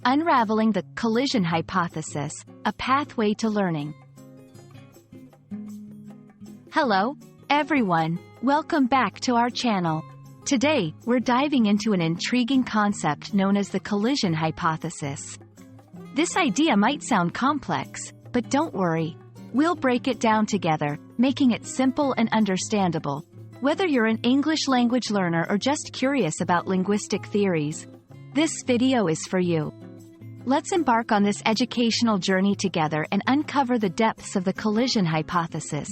Unraveling the Collision Hypothesis, a Pathway to Learning. Hello, everyone. Welcome back to our channel. Today, we're diving into an intriguing concept known as the collision hypothesis. This idea might sound complex, but don't worry. We'll break it down together, making it simple and understandable. Whether you're an English language learner or just curious about linguistic theories, this video is for you. Let's embark on this educational journey together and uncover the depths of the collision hypothesis.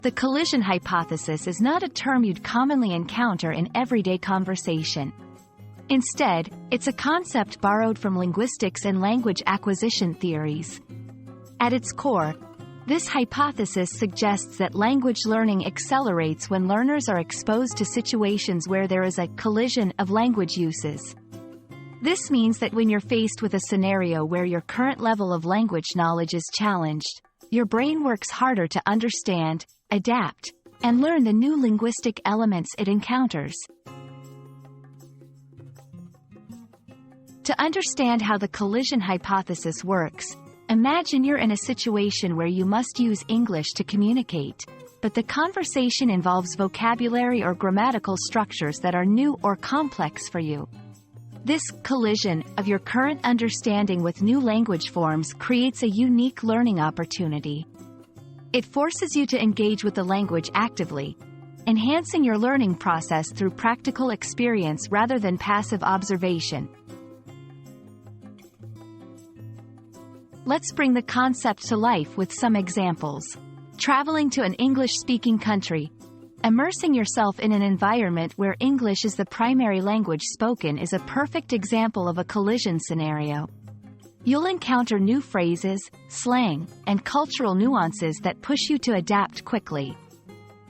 The collision hypothesis is not a term you'd commonly encounter in everyday conversation. Instead, it's a concept borrowed from linguistics and language acquisition theories. At its core, this hypothesis suggests that language learning accelerates when learners are exposed to situations where there is a collision of language uses. This means that when you're faced with a scenario where your current level of language knowledge is challenged, your brain works harder to understand, adapt, and learn the new linguistic elements it encounters. To understand how the collision hypothesis works, imagine you're in a situation where you must use English to communicate, but the conversation involves vocabulary or grammatical structures that are new or complex for you. This collision of your current understanding with new language forms creates a unique learning opportunity. It forces you to engage with the language actively, enhancing your learning process through practical experience rather than passive observation. Let's bring the concept to life with some examples. Traveling to an English-speaking country. Immersing yourself in an environment where English is the primary language spoken is a perfect example of a collision scenario. You'll encounter new phrases, slang, and cultural nuances that push you to adapt quickly.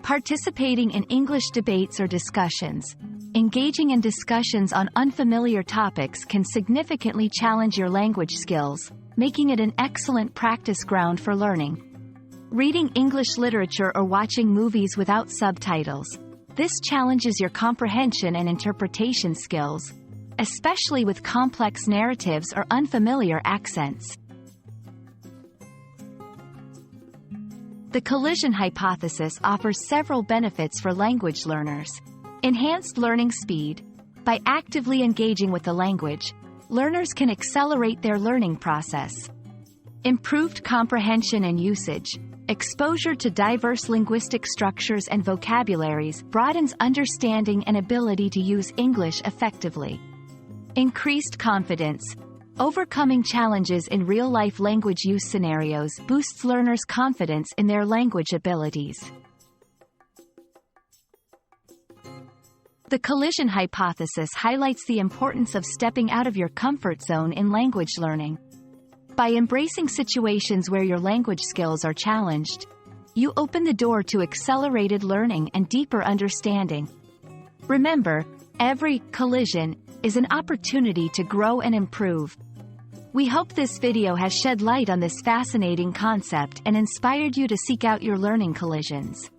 Participating in English debates or discussions. Engaging in discussions on unfamiliar topics can significantly challenge your language skills, making it an excellent practice ground for learning. Reading English literature or watching movies without subtitles. This challenges your comprehension and interpretation skills, especially with complex narratives or unfamiliar accents. The collision hypothesis offers several benefits for language learners. Enhanced learning speed. By actively engaging with the language, learners can accelerate their learning process. Improved comprehension and usage. Exposure to diverse linguistic structures and vocabularies broadens understanding and ability to use English effectively. Increased confidence. Overcoming challenges in real-life language use scenarios boosts learners' confidence in their language abilities. The collision hypothesis highlights the importance of stepping out of your comfort zone in language learning. By embracing situations where your language skills are challenged, you open the door to accelerated learning and deeper understanding. Remember, every collision is an opportunity to grow and improve. We hope this video has shed light on this fascinating concept and inspired you to seek out your learning collisions.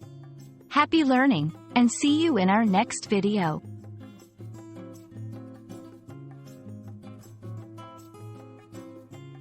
Happy learning, and see you in our next video.